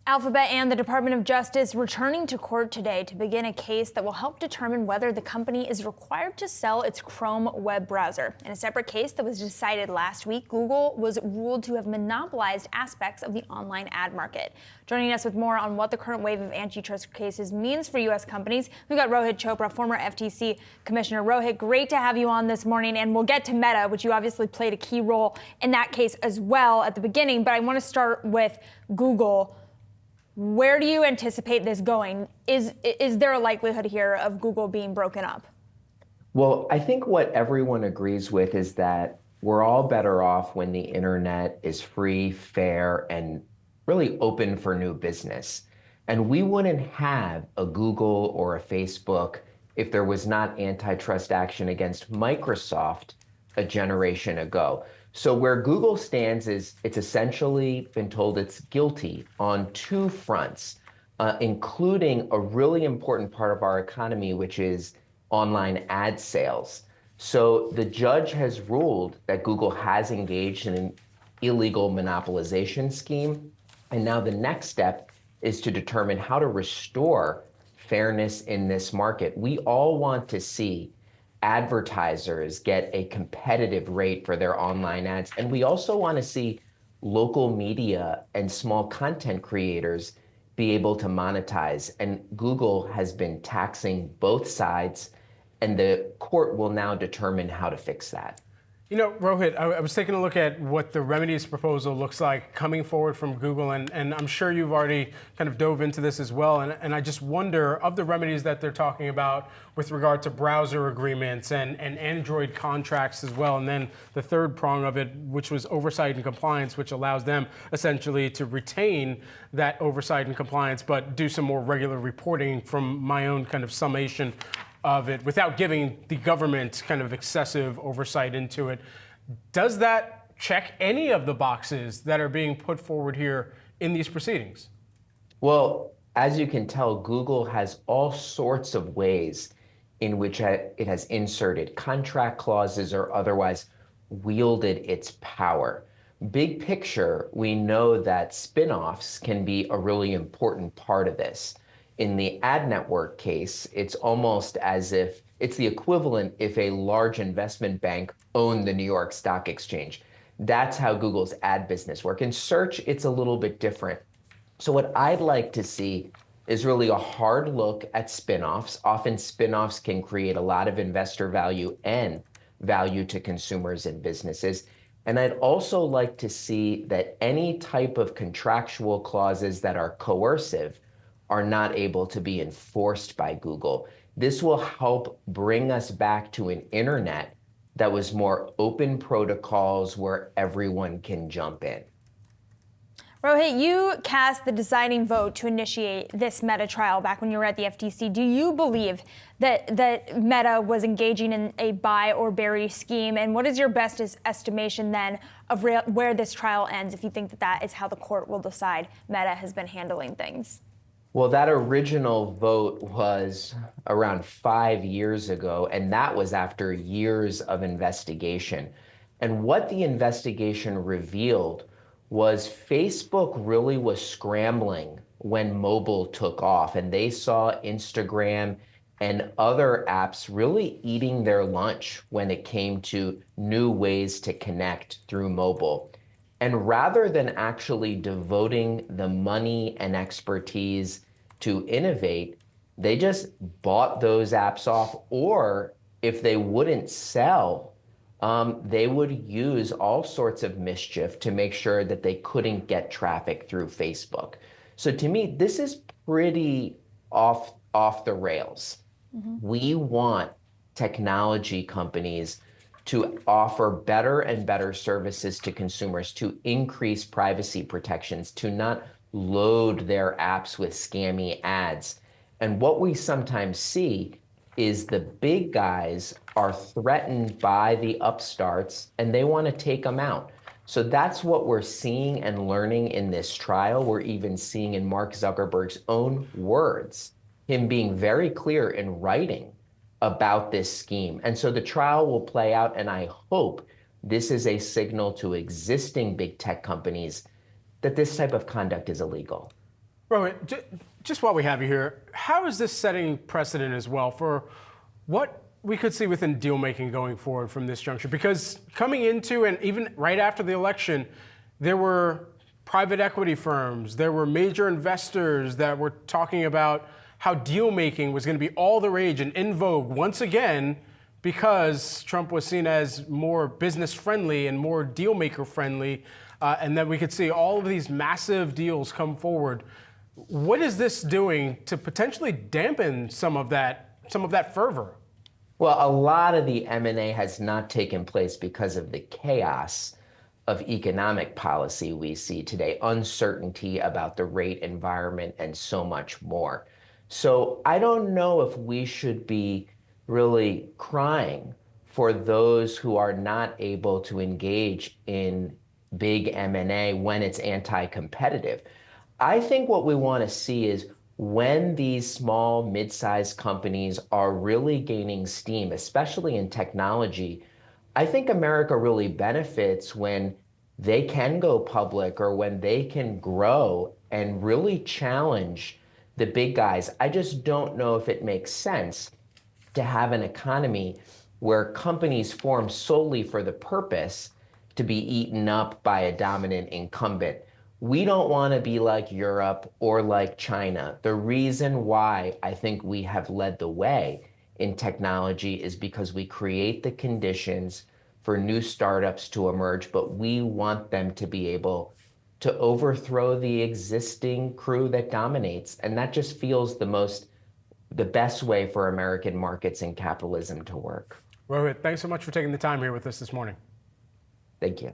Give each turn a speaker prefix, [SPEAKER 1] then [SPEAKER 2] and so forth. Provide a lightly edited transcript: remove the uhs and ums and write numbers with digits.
[SPEAKER 1] Alphabet and the Department of Justice returning to court today to begin a case that will help determine whether the company is required to sell its Chrome web browser. In a separate case that was decided last week, Google was ruled to have monopolized aspects of the online ad market. Joining us with more on what the current wave of antitrust cases means for U.S. companies, we've got Rohit Chopra, former FTC Commissioner. Rohit, great to have you on this morning, and we'll get to Meta, which you obviously played a key role in that case as well at the beginning, but I want to start with Google. Where do you anticipate this going? Is there a likelihood here of Google being broken up?
[SPEAKER 2] Well, I think what everyone agrees with is that we're all better off when the internet is free, fair, and really open for new business. And we wouldn't have a Google or a Facebook if there was not antitrust action against Microsoft a generation ago. So where Google stands is it's essentially been told it's guilty on two fronts, including a really important part of our economy, which is online ad sales. So the judge has ruled that Google has engaged in an illegal monopolization scheme. And now the next step is to determine how to restore fairness in this market. We all want to see advertisers get a competitive rate for their online ads. And we also want to see local media and small content creators be able to monetize. And Google has been taxing both sides, and the court will now determine how to fix that.
[SPEAKER 3] You know, Rohit, I was taking a look at what the remedies proposal looks like coming forward from Google, and I'm sure you've already kind of dove into this as well. And I just wonder, of the remedies that they're talking about with regard to browser agreements and Android contracts as well, and then the third prong of it, which was oversight and compliance, which allows them essentially to retain that oversight and compliance, but do some more regular reporting from my own kind of summation of it without giving the government kind of excessive oversight into it. Does that check any of the boxes that are being put forward here in these proceedings?
[SPEAKER 2] Well, as you can tell, Google has all sorts of ways in which it has inserted contract clauses or otherwise wielded its power. Big picture, we know that spin-offs can be a really important part of this. In the ad network case, it's almost as if it's the equivalent if a large investment bank owned the New York Stock Exchange. That's how Google's ad business works. In search, it's a little bit different. So what I'd like to see is really a hard look at spin-offs. Often spin-offs can create a lot of investor value and value to consumers and businesses. And I'd also like to see that any type of contractual clauses that are coercive are not able to be enforced by Google. This will help bring us back to an internet that was more open protocols where everyone can jump in.
[SPEAKER 1] Rohit, you cast the deciding vote to initiate this Meta trial back when you were at the FTC. Do you believe that Meta was engaging in a buy or bury scheme? And what is your best estimation then of where this trial ends, if you think that that is how the court will decide Meta has been handling things?
[SPEAKER 2] Well, that original vote was around 5 years ago, and that was after years of investigation. And what the investigation revealed was Facebook really was scrambling when mobile took off, and they saw Instagram and other apps really eating their lunch when it came to new ways to connect through mobile. And rather than actually devoting the money and expertise to innovate, they just bought those apps off, or if they wouldn't sell, they would use all sorts of mischief to make sure that they couldn't get traffic through Facebook. So to me, this is pretty off the rails. Mm-hmm. We want technology companies to offer better and better services to consumers, to increase privacy protections, to not load their apps with scammy ads. And what we sometimes see is the big guys are threatened by the upstarts and they want to take them out. So that's what we're seeing and learning in this trial. We're even seeing in Mark Zuckerberg's own words, him being very clear in writing about this scheme. And so the trial will play out, and I hope this is a signal to existing big tech companies that this type of conduct is illegal.
[SPEAKER 3] Rohit, just while we have you here, how is this setting precedent as well for what we could see within deal making going forward from this juncture? Because coming into and even right after the election, there were private equity firms, there were major investors that were talking about how deal making was going to be all the rage and in vogue once again because Trump was seen as more business friendly and more deal maker friendly, and that we could see all of these massive deals come forward. What is this doing to potentially dampen some of that fervor?
[SPEAKER 2] Well, a lot of the M&A has not taken place because of the chaos of economic policy we see today, uncertainty about the rate environment, and so much more. So I don't know if we should be really crying for those who are not able to engage in big M&A when it's anti-competitive. I think what we want to see is when these small, mid-sized companies are really gaining steam, especially in technology, I think America really benefits when they can go public or when they can grow and really challenge the big guys. I just don't know if it makes sense to have an economy where companies form solely for the purpose to be eaten up by a dominant incumbent. We don't want to be like Europe or like China. The reason why I think we have led the way in technology is because we create the conditions for new startups to emerge, but we want them to be able to overthrow the existing crew that dominates. And that just feels the best way for American markets and capitalism to work.
[SPEAKER 3] Rohit, thanks so much for taking the time here with us this morning.
[SPEAKER 2] Thank you.